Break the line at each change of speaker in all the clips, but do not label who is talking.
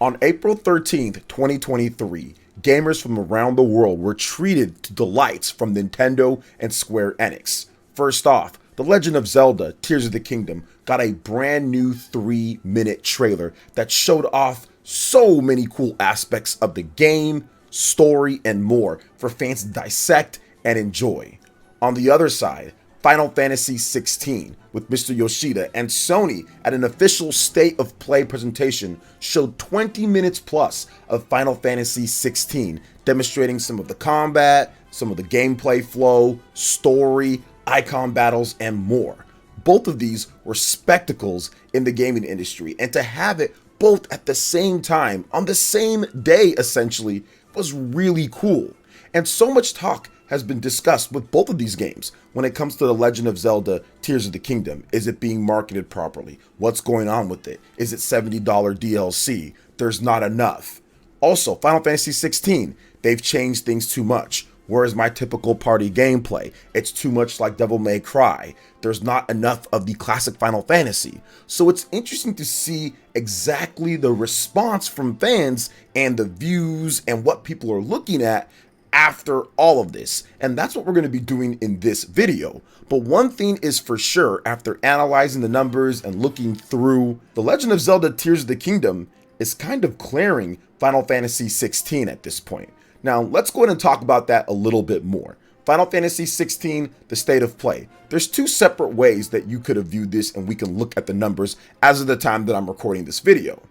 On April 13th, 2023, gamers from around the world were treated to delights from Nintendo and Square Enix. First off, The Legend of Zelda Tears of the Kingdom got a brand new 3-minute trailer that showed off so many cool aspects of the game, story, and more for fans to dissect and enjoy. On the other side, Final Fantasy XVI with Mr. Yoshida and Sony at an official State of Play presentation showed 20 minutes plus of Final Fantasy XVI, demonstrating some of the combat, some of the gameplay flow, story, icon battles, and more. Both of these were spectacles in the gaming industry, and to have it both at the same time, on the same day essentially, was really cool. And so much talk has been discussed with both of these games when it comes to The Legend of Zelda Tears of the Kingdom. Is it being marketed properly? What's going on with it? Is it $70 DLC? There's not enough. Also, Final Fantasy XVI, they've changed things too much. Whereas my typical party gameplay, it's too much like Devil May Cry. There's not enough of the classic Final Fantasy. So it's interesting to see exactly the response from fans and the views and what people are looking at after all of this, and that's what we're going to be doing in this video. But one thing is for sure, after analyzing the numbers and looking through, The Legend of Zelda Tears of the Kingdom is kind of clearing Final Fantasy XVI at this point. Now let's go ahead and talk about that a little bit more. Final Fantasy XVI, the State of Play. There's two separate ways that you could have viewed this, and we can look at the numbers as of the time that I'm recording this video.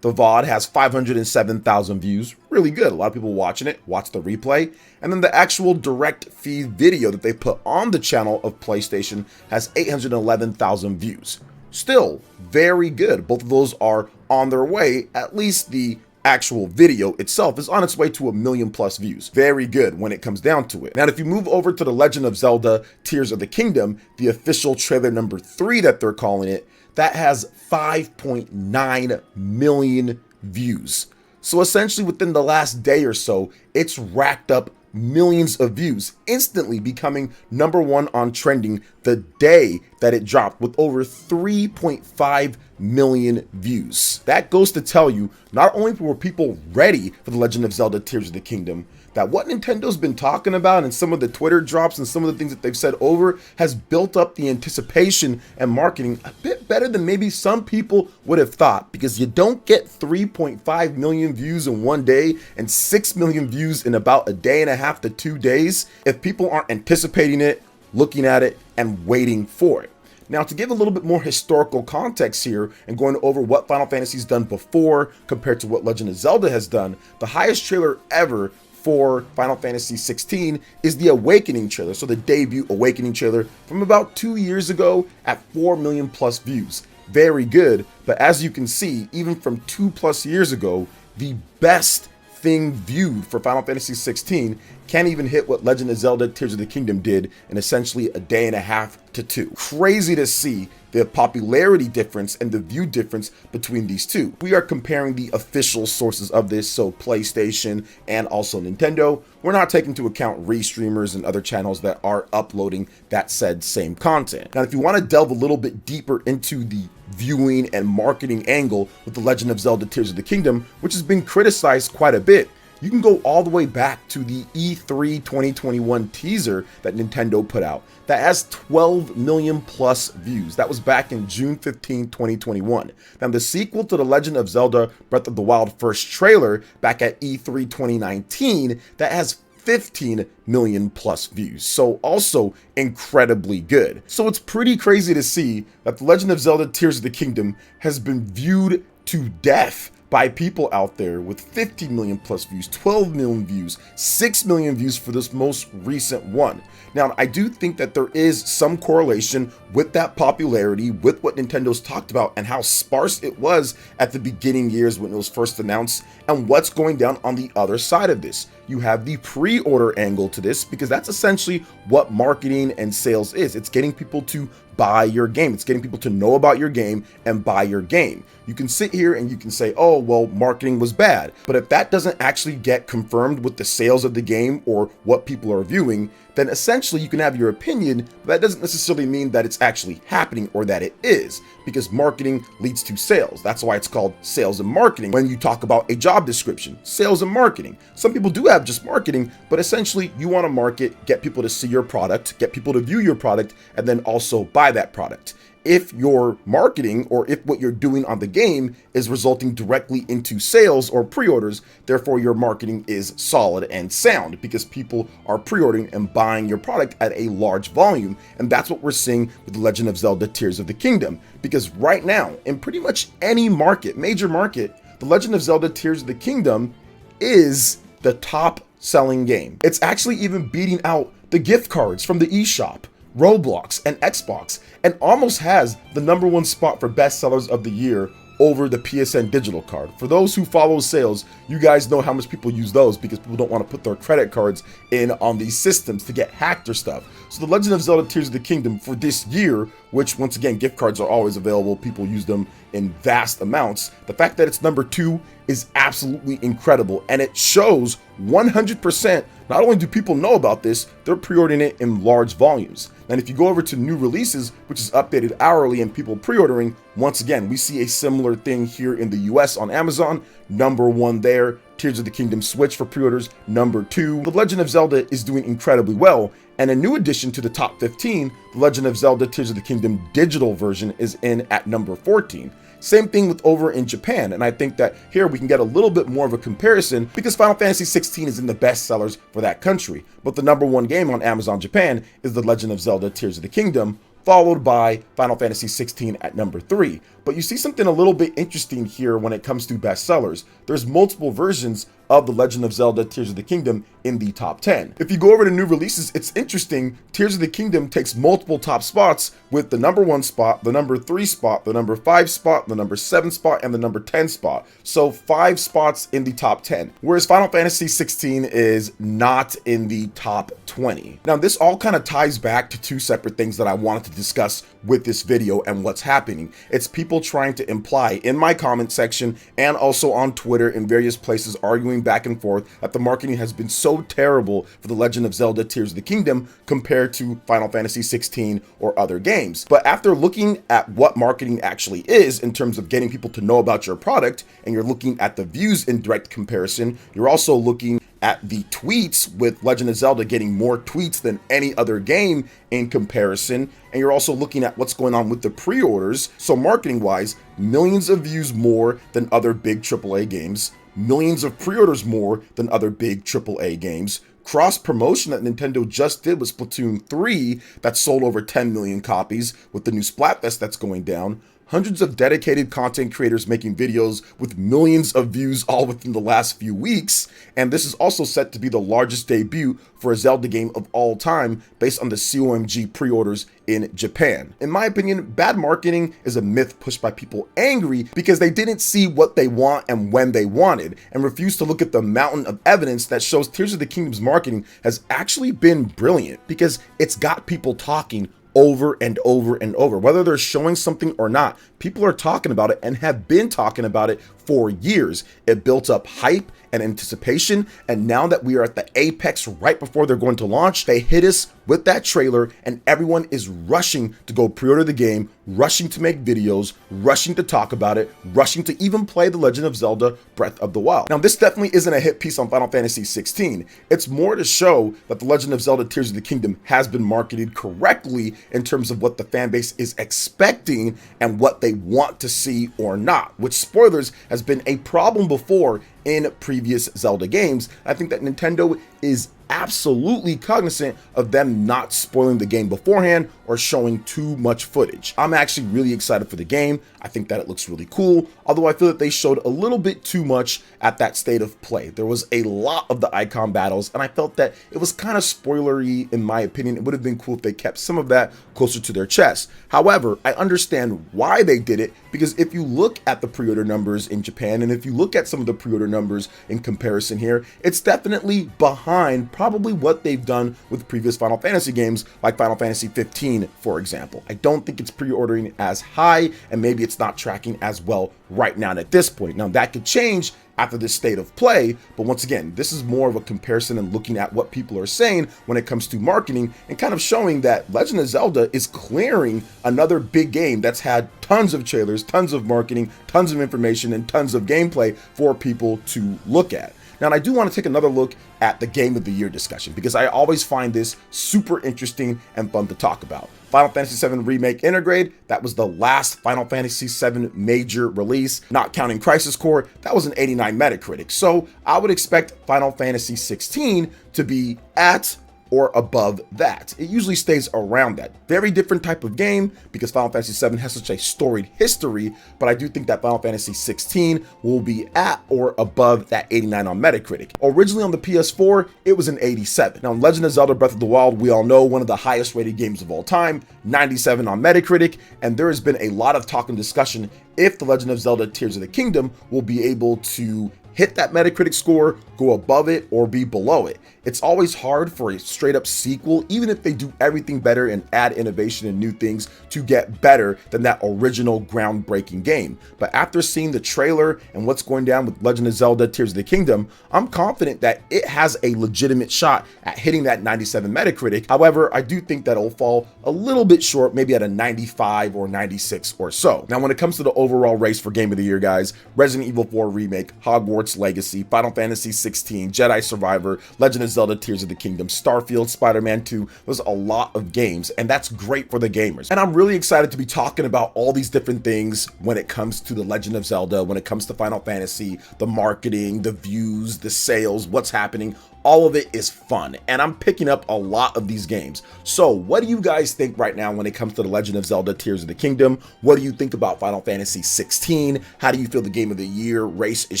The VOD has 507,000 views, really good. A lot of people watching it, watch the replay. And then the actual direct feed video that they put on the channel of PlayStation has 811,000 views. Still very good. Both of those are on their way. At least the actual video itself is on its way to 1 million plus views. Very good when it comes down to it. Now, if you move over to The Legend of Zelda Tears of the Kingdom, the official trailer number 3 that they're calling it, that has 5.9 million views. So essentially within the last day or so, it's racked up millions of views, instantly becoming #1 on trending the day that it dropped with over 3.5 million views. That goes to tell you, not only were people ready for The Legend of Zelda Tears of the Kingdom, that what Nintendo's been talking about and some of the Twitter drops and some of the things that they've said over has built up the anticipation and marketing a bit better than maybe some people would have thought, because you don't get 3.5 million views in one day and 6 million views in about a day and a half to 2 days if people aren't anticipating it, looking at it, and waiting for it. Now, to give a little bit more historical context here and going over what Final Fantasy's done before compared to what Legend of Zelda has done, the highest trailer ever for Final Fantasy XVI is the Awakening trailer, so the debut Awakening trailer from about 2 years ago at 4 million plus views. Very good, but as you can see, even from 2+ years ago, the best thing viewed for Final Fantasy XVI can't even hit what Legend of Zelda Tears of the Kingdom did in essentially a day and a half to 2. Crazy to see the popularity difference and the view difference between these two. We are comparing the official sources of this, so PlayStation and also Nintendo. We're not taking into account restreamers and other channels that are uploading that said same content. Now, if you want to delve a little bit deeper into the viewing and marketing angle with The Legend of Zelda Tears of the Kingdom, which has been criticized quite a bit, you can go all the way back to the E3 2021 teaser that Nintendo put out that has 12 million plus views. That was back in June 15, 2021. Now, the sequel to The Legend of Zelda Breath of the Wild first trailer back at E3 2019 that has 15 million plus views. So also incredibly good. So it's pretty crazy to see that The Legend of Zelda Tears of the Kingdom has been viewed to death by people out there with 50 million plus views, 12 million views, 6 million views for this most recent one. Now, I do think that there is some correlation with that popularity, with what Nintendo's talked about and how sparse it was at the beginning years when it was first announced, and what's going down on the other side of this. You have the pre-order angle to this, because that's essentially what marketing and sales is. It's getting people to buy your game. It's getting people to know about your game and buy your game. You can sit here and you can say, oh, well, marketing was bad. But if that doesn't actually get confirmed with the sales of the game or what people are viewing, then essentially you can have your opinion, but that doesn't necessarily mean that it's actually happening or that it is. because marketing leads to sales. That's why it's called sales and marketing. When you talk about a job description, sales and marketing. Some people do have just marketing, but essentially you want to market, get people to see your product, get people to view your product, and then also buy that product. If your marketing or if what you're doing on the game is resulting directly into sales or pre-orders, therefore your marketing is solid and sound because people are pre-ordering and buying your product at a large volume. And that's what we're seeing with The Legend of Zelda Tears of the Kingdom. Because right now, in pretty much any market, major market, The Legend of Zelda Tears of the Kingdom is the top selling game. It's actually even beating out the gift cards from the eShop, Roblox, and Xbox, and almost has the #1 spot for best sellers of the year over the PSN digital card. For those who follow sales, you guys know how much people use those because people don't want to put their credit cards in on these systems to get hacked or stuff. So The Legend of Zelda Tears of the Kingdom for this year, which once again, gift cards are always available, people use them in vast amounts. The fact that it's #2 is absolutely incredible, and it shows 100% not only do people know about this, they're pre-ordering it in large volumes. And if you go over to new releases, which is updated hourly and people pre-ordering, once again, we see a similar thing here in the US on Amazon. #1 there, Tears of the Kingdom Switch for pre-orders, #2. The Legend of Zelda is doing incredibly well, and a new addition to the top 15, The Legend of Zelda Tears of the Kingdom digital version is in at #14. Same thing with over in Japan, and I think that here we can get a little bit more of a comparison because Final Fantasy 16 is in the best sellers for that country. But the #1 game on Amazon Japan is The Legend of Zelda Tears of the Kingdom, followed by Final Fantasy 16 at #3. But you see something a little bit interesting here when it comes to bestsellers. There's multiple versions of The Legend of Zelda Tears of the Kingdom in the top 10. If you go over to new releases, it's interesting. Tears of the Kingdom takes multiple top spots with the #1 spot, the #3 spot, the #5 spot, the #7 spot, and the #10 spot. So 5 spots in the top 10, whereas Final Fantasy 16 is not in the top 20. Now, this all kind of ties back to two separate things that I wanted to discuss with this video and what's happening. It's people trying to imply in my comment section and also on Twitter in various places arguing back and forth that the marketing has been so terrible for The Legend of Zelda Tears of the Kingdom compared to Final Fantasy 16 or other games. But after looking at what marketing actually is in terms of getting people to know about your product, and you're looking at the views in direct comparison, you're also looking at the tweets with Legend of Zelda getting more tweets than any other game in comparison, and you're also looking at what's going on with the pre-orders. So marketing wise, millions of views more than other big AAA games, millions of pre-orders more than other big AAA games. Cross promotion that Nintendo just did with Splatoon 3 that sold over 10 million copies with the new Splatfest that's going down. Hundreds of dedicated content creators making videos with millions of views all within the last few weeks, and this is also set to be the largest debut for a Zelda game of all time based on the COMG pre-orders in Japan. In my opinion, bad marketing is a myth pushed by people angry because they didn't see what they want and when they wanted, and refuse to look at the mountain of evidence that shows Tears of the Kingdom's marketing has actually been brilliant because it's got people talking over and over and over. Whether they're showing something or not, people are talking about it and have been talking about it for years. It built up hype and anticipation, and now that we are at the apex right before they're going to launch, they hit us with that trailer and everyone is rushing to go pre-order the game, rushing to make videos, rushing to talk about it, rushing to even play The Legend of Zelda Breath of the Wild. Now, this definitely isn't a hit piece on Final Fantasy 16. It's more to show that The Legend of Zelda Tears of the Kingdom has been marketed correctly in terms of what the fan base is expecting and what they want to see or not, which, spoilers, has been a problem before in previous Zelda games. I think that Nintendo is absolutely cognizant of them not spoiling the game beforehand or showing too much footage. I'm actually really excited for the game. I think that it looks really cool, although I feel that they showed a little bit too much at that state of play. There was a lot of the icon battles, and I felt that it was kind of spoilery in my opinion. It would have been cool if they kept some of that closer to their chest. However, I understand why they did it, because if you look at the pre-order numbers in Japan, and if you look at some of the pre-order numbers in comparison here, it's definitely behind probably what they've done with previous Final Fantasy games, like Final Fantasy 15, for example. I don't think it's pre-ordering as high, and maybe it's not tracking as well right now at this point. Now, that could change after this state of play, but once again, this is more of a comparison and looking at what people are saying when it comes to marketing and kind of showing that Legend of Zelda is clearing another big game that's had tons of trailers, tons of marketing, tons of information, and tons of gameplay for people to look at. Now, and I do want to take another look at the Game of the Year discussion, because I always find this super interesting and fun to talk about. Final Fantasy VII Remake Intergrade, that was the last Final Fantasy VII major release, not counting Crisis Core, that was an 89 Metacritic. So I would expect Final Fantasy 16 to be at or above that. It usually stays around that. Very different type of game because Final Fantasy VII has such a storied history, but I do think that Final Fantasy 16 will be at or above that 89 on Metacritic. Originally on the PS4, it was an 87. Now, in Legend of Zelda Breath of the Wild, we all know one of the highest rated games of all time, 97 on Metacritic, and there has been a lot of talk and discussion if The Legend of Zelda Tears of the Kingdom will be able to hit that Metacritic score, go above it, or be below it. It's always hard for a straight up sequel, even if they do everything better and add innovation and new things, to get better than that original groundbreaking game. But after seeing the trailer and what's going down with Legend of Zelda Tears of the Kingdom, I'm confident that it has a legitimate shot at hitting that 97 Metacritic. However, I do think that it'll fall a little bit short, maybe at a 95 or 96 or so. Now, when it comes to the overall race for Game of the Year, guys, Resident Evil 4 Remake, Hogwarts Legacy, Final Fantasy 16, Jedi Survivor, Legend of Zelda Tears of the Kingdom, Starfield, Spider-Man 2, there's a lot of games, and that's great for the gamers. And I'm really excited to be talking about all these different things when it comes to The Legend of Zelda, when it comes to Final Fantasy, the marketing, the views, the sales, what's happening. All of it is fun, and I'm picking up a lot of these games. So what do you guys think right now when it comes to The Legend of Zelda Tears of the Kingdom? What do you think about Final Fantasy 16? How do you feel the Game of the Year race is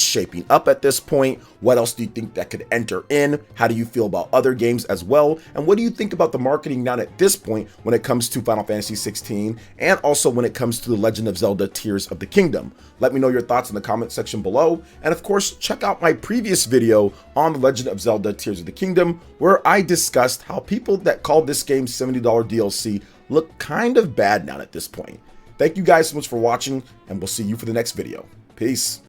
shaping up at this point? What else do you think that could enter in? How do you feel about other games as well? And what do you think about the marketing now at this point when it comes to Final Fantasy 16 and also when it comes to The Legend of Zelda Tears of the Kingdom? Let me know your thoughts in the comment section below. And of course, check out my previous video on The Legend of Zelda Tears of the Kingdom, where I discussed how people that called this game $70 DLC look kind of bad now at this point. Thank you guys so much for watching, and we'll see you for the next video. Peace.